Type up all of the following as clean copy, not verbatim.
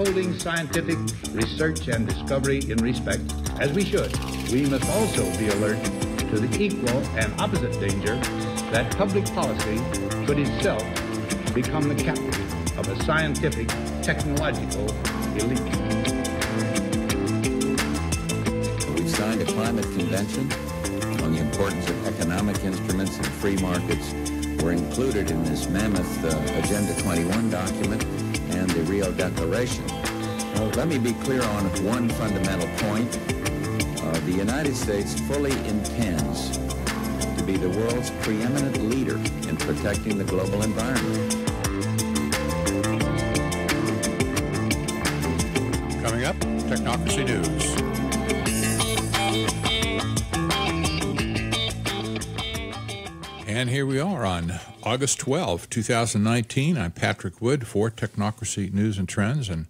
upholding scientific research and discovery in respect, as we should, we must also be alert to the equal and opposite danger that public policy could itself become the captive of a scientific, technological elite. We've signed a climate convention on the importance of economic instruments and free markets. Were included in this mammoth Agenda 21 document and the Rio Declaration. Let me be clear on one fundamental point. The United States fully intends to be the world's preeminent leader in protecting the global environment. Coming up, Technocracy News. And here we are on August 12, 2019. I'm Patrick Wood for Technocracy News and Trends, and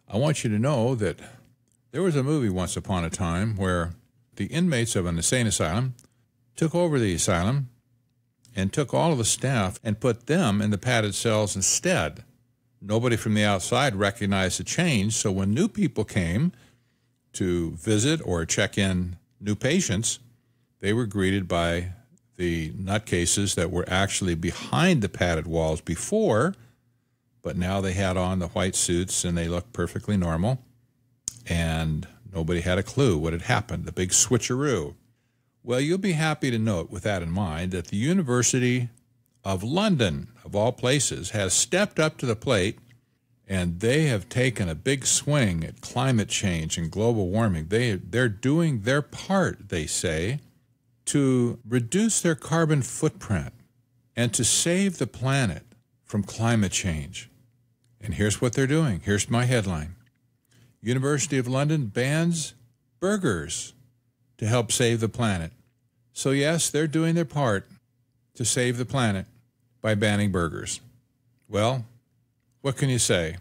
I want you to know that there was a movie once upon a time where the inmates of an insane asylum took over the asylum and took all of the staff and put them in the padded cells instead. Nobody from the outside recognized the change, so when new people came to visit or check in new patients, they were greeted by the nutcases that were actually behind the padded walls before, but now they had on the white suits and they looked perfectly normal, and nobody had a clue what had happened, the big switcheroo. Well, you'll be happy to note, with that in mind, that the University of London, of all places, has stepped up to the plate, and they have taken a big swing at climate change and global warming. They're doing their part, they say, to reduce their carbon footprint and to save the planet from climate change. And here's what they're doing. Here's my headline. University of London bans burgers to help save the planet. So yes, they're doing their part to save the planet by banning burgers. Well, what can you say?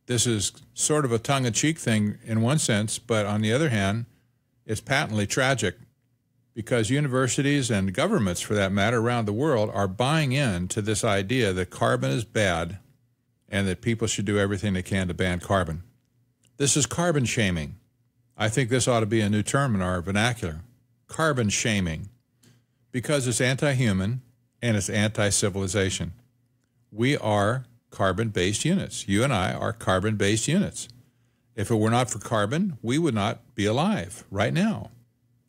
This is sort of a tongue-in-cheek thing in one sense, but on the other hand, it's patently tragic, because universities and governments, for that matter, around the world are buying into this idea that carbon is bad and that people should do everything they can to ban carbon. This is carbon shaming. I think this ought to be a new term in our vernacular, carbon shaming, because it's anti-human and it's anti-civilization. We are carbon-based units. You and I are carbon-based units. If it were not for carbon, we would not be alive right now.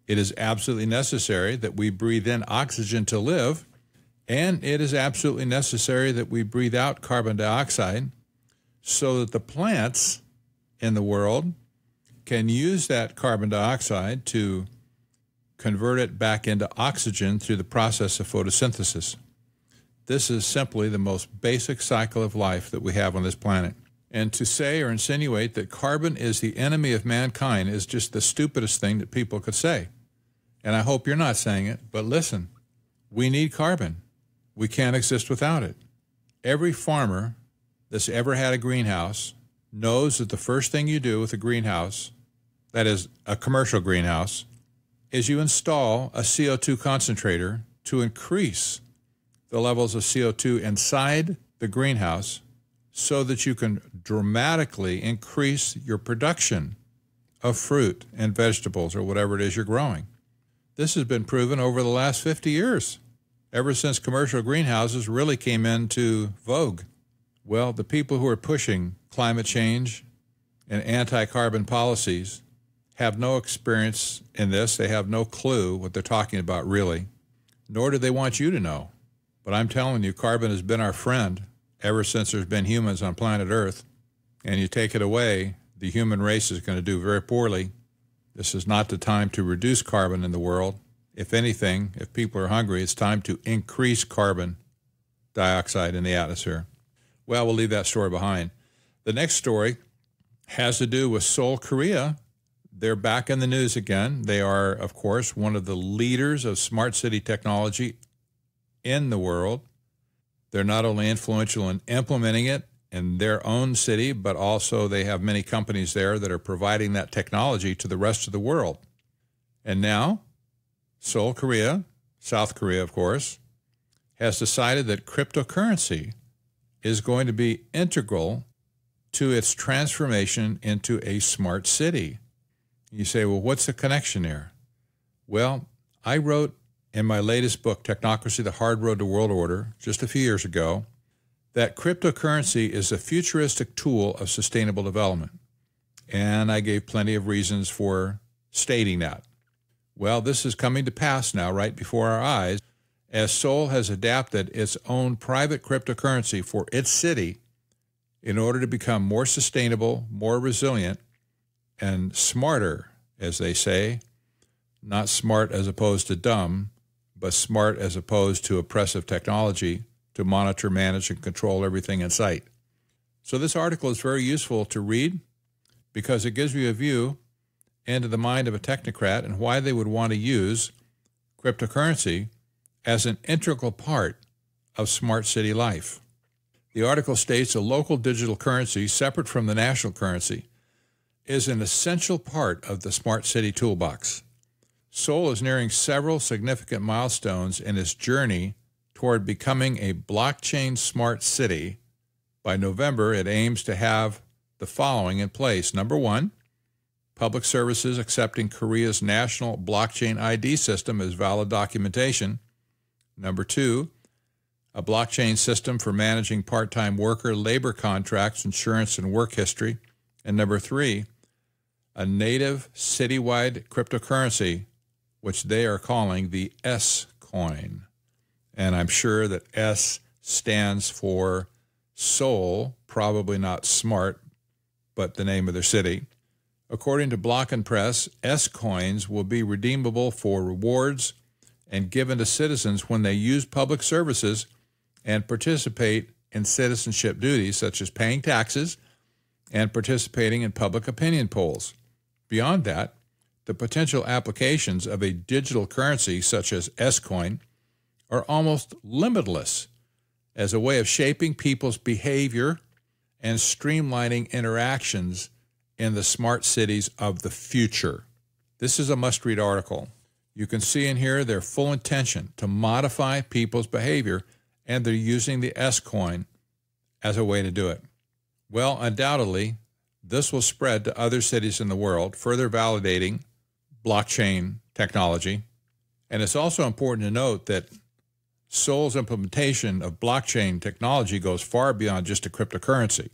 It is absolutely necessary that we breathe in oxygen to live, and it is absolutely necessary that we breathe out carbon dioxide so that the plants in the world can use that carbon dioxide to convert it back into oxygen through the process of photosynthesis. This is simply the most basic cycle of life that we have on this planet. And to say or insinuate that carbon is the enemy of mankind is just the stupidest thing that people could say. And I hope you're not saying it, but listen, we need carbon. We can't exist without it. Every farmer that's ever had a greenhouse knows that the first thing you do with a greenhouse, that is a commercial greenhouse, is you install a CO2 concentrator to increase the levels of CO2 inside the greenhouse so that you can dramatically increase your production of fruit and vegetables or whatever it is you're growing. This has been proven over the last 50 years, ever since commercial greenhouses really came into vogue. Well, the people who are pushing climate change and anti-carbon policies have no experience in this. They have no clue what they're talking about, really, nor do they want you to know. But I'm telling you, carbon has been our friend ever since there's been humans on planet Earth. And you take it away, the human race is going to do very poorly. This is not the time to reduce carbon in the world. If anything, if people are hungry, it's time to increase carbon dioxide in the atmosphere. Well, we'll leave that story behind. The next story has to do with Seoul, Korea. They're back in the news again. They are, of course, one of the leaders of smart city technology in the world. They're not only influential in implementing it in their own city, but also they have many companies there that are providing that technology to the rest of the world. And now, Seoul, Korea, South Korea, of course, has decided that cryptocurrency is going to be integral to its transformation into a smart city. You say, well, what's the connection there? Well, I wrote in my latest book, Technocracy, The Hard Road to World Order, just a few years ago, that cryptocurrency is a futuristic tool of sustainable development. And I gave plenty of reasons for stating that. Well, this is coming to pass now right before our eyes, as Seoul has adapted its own private cryptocurrency for its city in order to become more sustainable, more resilient, and smarter, as they say, not smart as opposed to dumb, but smart as opposed to oppressive technology to monitor, manage, and control everything in sight. So this article is very useful to read because it gives you a view into the mind of a technocrat and why they would want to use cryptocurrency as an integral part of smart city life. The article states a local digital currency separate from the national currency is an essential part of the smart city toolbox. Seoul is nearing several significant milestones in its journey toward becoming a blockchain smart city. By November, it aims to have the following in place. Number one, public services accepting Korea's national blockchain ID system as valid documentation. Number two, a blockchain system for managing part-time worker labor contracts, insurance, and work history. And number three, a native citywide cryptocurrency, which they are calling the S-coin. And I'm sure that S stands for Seoul, probably not smart, but the name of their city. According to Block and Press, S-coins will be redeemable for rewards and given to citizens when they use public services and participate in citizenship duties such as paying taxes and participating in public opinion polls. Beyond that, the potential applications of a digital currency such as S-coin are almost limitless as a way of shaping people's behavior and streamlining interactions in the smart cities of the future. This is a must-read article. You can see in here their full intention to modify people's behavior, and they're using the S-coin as a way to do it. Well, undoubtedly, this will spread to other cities in the world, further validating blockchain technology. And it's also important to note that Seoul's implementation of blockchain technology goes far beyond just a cryptocurrency.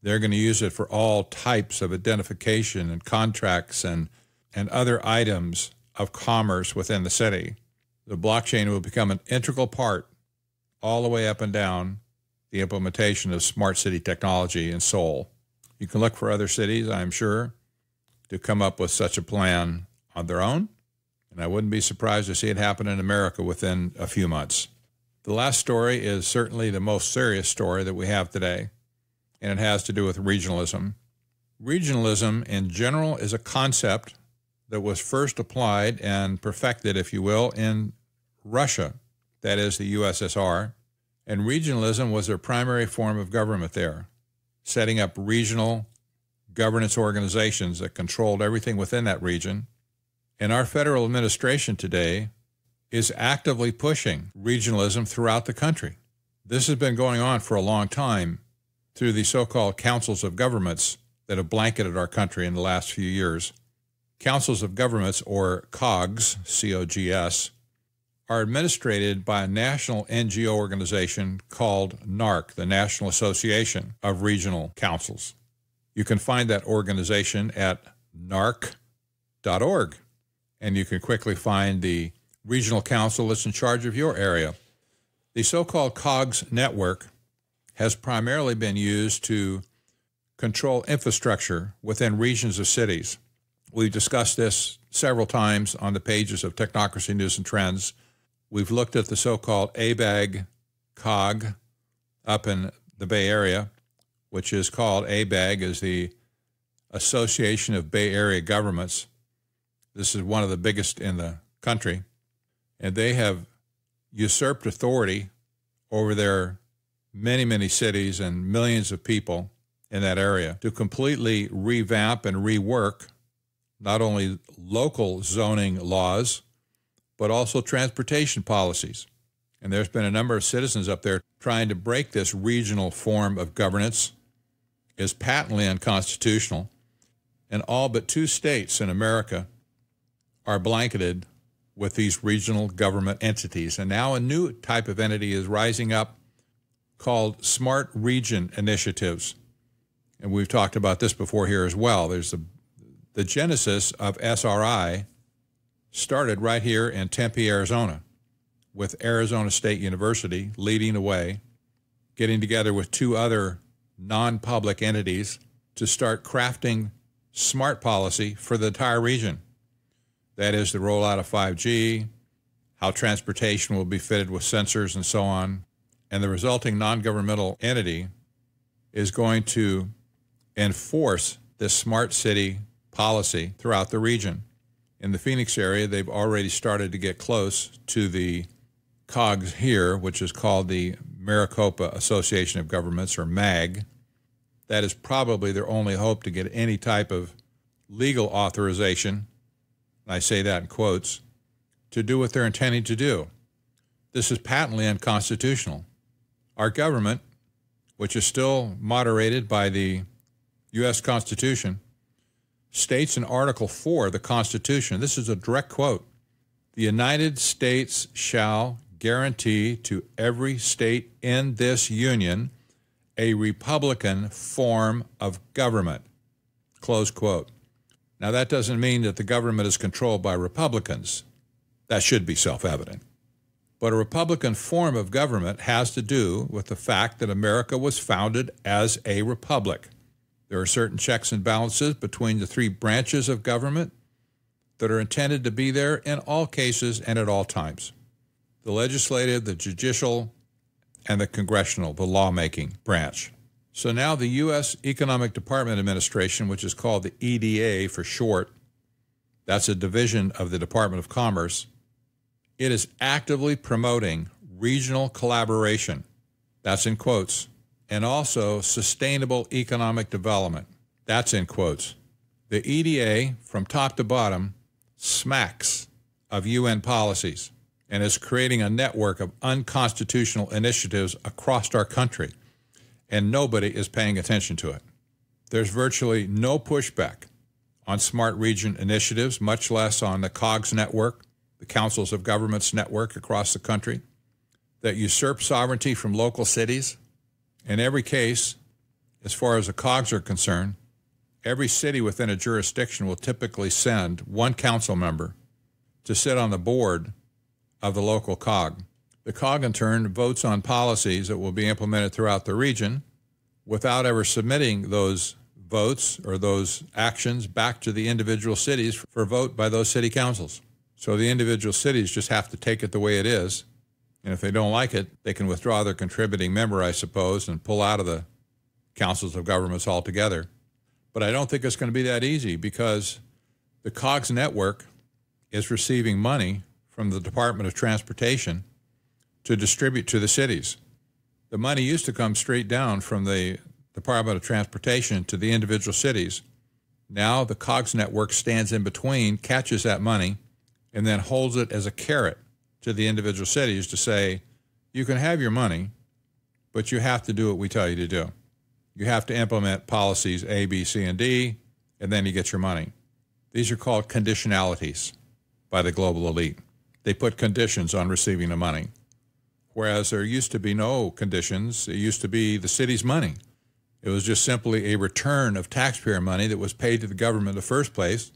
They're going to use it for all types of identification and contracts and other items of commerce within the city. The blockchain will become an integral part all the way up and down the implementation of smart city technology in Seoul. You can look for other cities, I'm sure, to come up with such a plan on their own, and I wouldn't be surprised to see it happen in America within a few months. The last story is certainly the most serious story that we have today, and it has to do with regionalism. Regionalism in general is a concept that was first applied and perfected, if you will, in Russia, that is the USSR, and regionalism was their primary form of government there, setting up regional governance organizations that controlled everything within that region. And our federal administration today is actively pushing regionalism throughout the country. This has been going on for a long time through the so-called councils of governments that have blanketed our country in the last few years. Councils of governments, or COGS, C-O-G-S, are administrated by a national NGO organization called NARC, the National Association of Regional Councils. You can find that organization at narc.org, and you can quickly find the regional council that's in charge of your area. The so-called COGS network has primarily been used to control infrastructure within regions of cities. We've discussed this several times on the pages of Technocracy News and Trends. We've looked at the so-called ABAG COG up in the Bay Area, which is called ABAG, is the Association of Bay Area Governments. This is one of the biggest in the country, and they have usurped authority over their many, many cities and millions of people in that area to completely revamp and rework not only local zoning laws, but also transportation policies. And there's been a number of citizens up there trying to break this regional form of governance is patently unconstitutional, and all but 2 states in America are blanketed with these regional government entities. And now a new type of entity is rising up called smart region initiatives. And we've talked about this before here as well. There's the genesis of SRI started right here in Tempe, Arizona, with Arizona State University leading the way, getting together with 2 other non-public entities to start crafting smart policy for the entire region. That is the rollout of 5G, how transportation will be fitted with sensors and so on. And the resulting non-governmental entity is going to enforce this smart city policy throughout the region. In the Phoenix area, they've already started to get close to the COGS here, which is called the Maricopa Association of Governments, or MAG. That is probably their only hope to get any type of legal authorization, and I say that in quotes, to do what they're intending to do. This is patently unconstitutional. Our government, which is still moderated by the U.S. Constitution, states in Article 4 of the Constitution, this is a direct quote, "The United States shall guarantee to every state in this union a Republican form of government," close quote. Now, that doesn't mean that the government is controlled by Republicans. That should be self-evident. But a Republican form of government has to do with the fact that America was founded as a republic. There are certain checks and balances between the 3 branches of government that are intended to be there in all cases and at all times: the legislative, the judicial, and the congressional, the lawmaking branch. So now the U.S. Economic Department Administration, which is called the EDA for short, that's a division of the Department of Commerce, it is actively promoting regional collaboration, that's in quotes, and also sustainable economic development, that's in quotes. The EDA, from top to bottom, smacks of UN policies and is creating a network of unconstitutional initiatives across our country, and nobody is paying attention to it. There's virtually no pushback on smart region initiatives, much less on the COGS network, the Councils of Governments network across the country, that usurp sovereignty from local cities. In every case, as far as the COGS are concerned, every city within a jurisdiction will typically send 1 council member to sit on the board of the local COG. The COG, in turn, votes on policies that will be implemented throughout the region without ever submitting those votes or those actions back to the individual cities for vote by those city councils. So the individual cities just have to take it the way it is, and if they don't like it, they can withdraw their contributing member, I suppose, and pull out of the councils of governments altogether. But I don't think it's going to be that easy, because the COGS network is receiving money from the Department of Transportation to distribute to the cities. The money used to come straight down from the Department of Transportation to the individual cities. Now the COGS network stands in between, catches that money, and then holds it as a carrot to the individual cities to say, you can have your money, but you have to do what we tell you to do. You have to implement policies A, B, C, and D, and then you get your money. These are called conditionalities by the global elite. They put conditions on receiving the money, whereas there used to be no conditions. It used to be the city's money. It was just simply a return of taxpayer money that was paid to the government in the first place,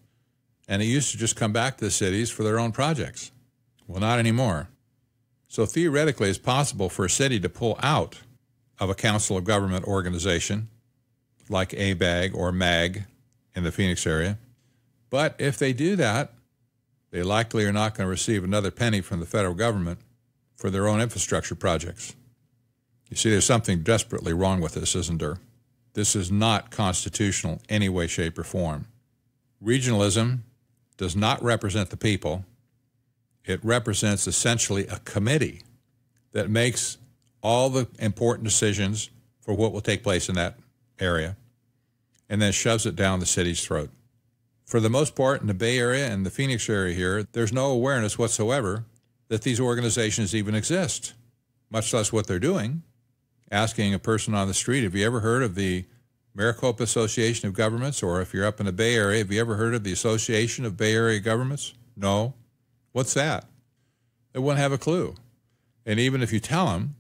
and it used to just come back to the cities for their own projects. Well, not anymore. So theoretically, it's possible for a city to pull out of a council of government organization like ABAG or MAG in the Phoenix area. But if they do that, they likely are not going to receive another penny from the federal government for their own infrastructure projects. You see, there's something desperately wrong with this, isn't there? This is not constitutional any way, shape, or form. Regionalism does not represent the people. It represents essentially a committee that makes all the important decisions for what will take place in that area and then shoves it down the city's throat. For the most part, in the Bay Area and the Phoenix area here, there's no awareness whatsoever that these organizations even exist, much less what they're doing. Asking a person on the street, have you ever heard of the Maricopa Association of Governments, or if you're up in the Bay Area, have you ever heard of the Association of Bay Area Governments? No. What's that? They won't have a clue. And even if you tell them,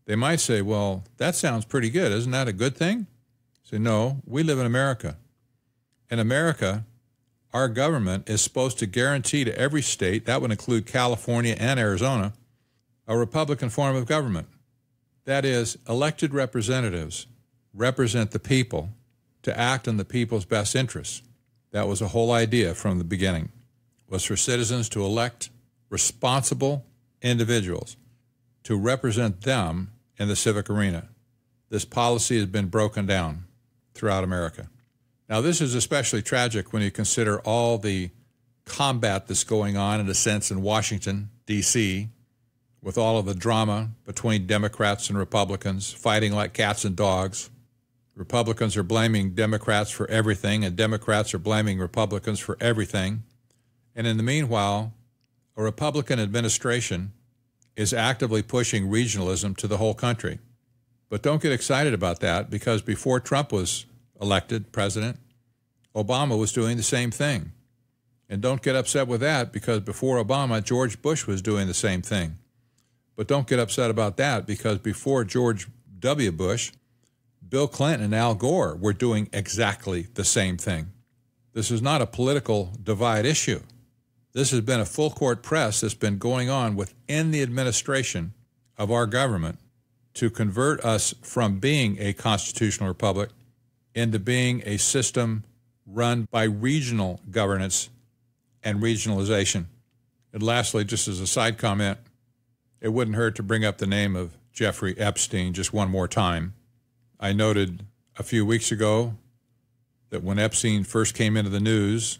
they might say, well, that sounds pretty good. Isn't that a good thing? Say, no, we live in America. In America, our government is supposed to guarantee to every state, that would include California and Arizona, a Republican form of government. That is, elected representatives represent the people to act in the people's best interests. That was the whole idea from the beginning, was for citizens to elect responsible individuals to represent them in the civic arena. This policy has been broken down throughout America. Now, this is especially tragic when you consider all the combat that's going on, in a sense, in Washington, D.C., with all of the drama between Democrats and Republicans, fighting like cats and dogs. Republicans are blaming Democrats for everything, and Democrats are blaming Republicans for everything. And in the meanwhile, a Republican administration is actively pushing regionalism to the whole country. But don't get excited about that, because before Trump was elected president, Obama was doing the same thing. And don't get upset with that, because before Obama, George Bush was doing the same thing. But don't get upset about that, because before George W. Bush, Bill Clinton and Al Gore were doing exactly the same thing. This is not a political divide issue. This has been a full court press that's been going on within the administration of our government to convert us from being a constitutional republic into being a system run by regional governance and regionalization. And lastly, just as a side comment, it wouldn't hurt to bring up the name of Jeffrey Epstein just one more time. I noted a few weeks ago that when Epstein first came into the news,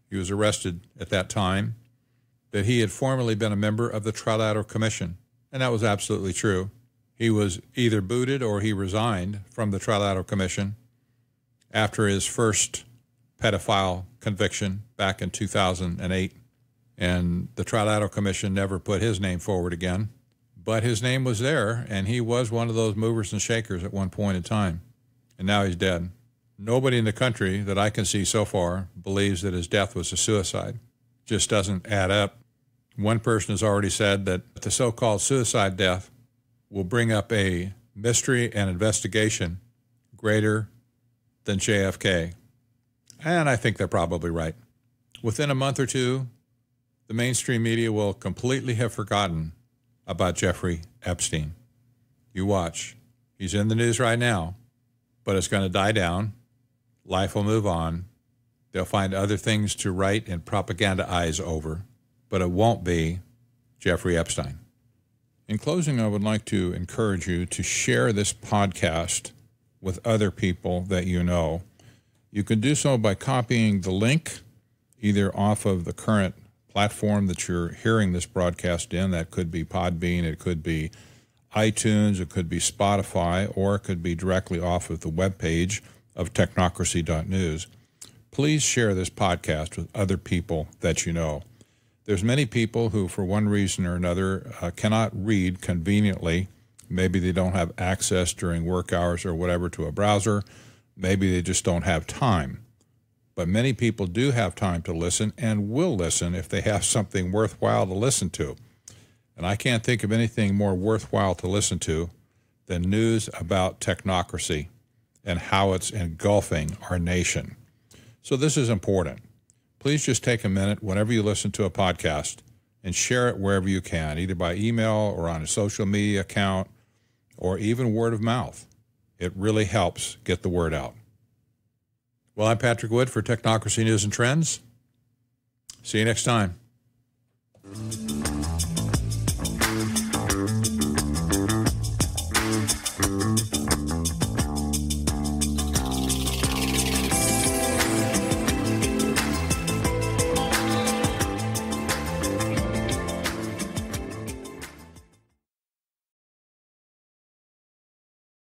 he was arrested at that time, that he had formerly been a member of the Trilateral Commission, and that was absolutely true. He was either booted or he resigned from the Trilateral Commission after his first pedophile conviction back in 2008, and the Trilateral Commission never put his name forward again. But his name was there, and he was one of those movers and shakers at one point in time, and now he's dead. Nobody in the country that I can see so far believes that his death was a suicide. Just doesn't add up. One person has already said that the so-called suicide death will bring up a mystery and investigation greater than JFK. And I think they're probably right. Within a month or two, the mainstream media will completely have forgotten about Jeffrey Epstein. You watch. He's in the news right now, but it's going to die down. Life will move on. They'll find other things to write and propagandize over, but it won't be Jeffrey Epstein. In closing, I would like to encourage you to share this podcast with other people that you know. You can do so by copying the link either off of the current platform that you're hearing this broadcast in. That could be Podbean, it could be iTunes, it could be Spotify, or it could be directly off of the webpage of technocracy.news. Please share this podcast with other people that you know. There's many people who, for one reason or another, cannot read conveniently. Maybe they don't have access during work hours or whatever to a browser. Maybe they just don't have time. But many people do have time to listen and will listen if they have something worthwhile to listen to. And I can't think of anything more worthwhile to listen to than news about technocracy and how it's engulfing our nation. So this is important. Please just take a minute whenever you listen to a podcast and share it wherever you can, either by email or on a social media account or even word of mouth. It really helps get the word out. Well, I'm Patrick Wood for Technocracy News and Trends. See you next time.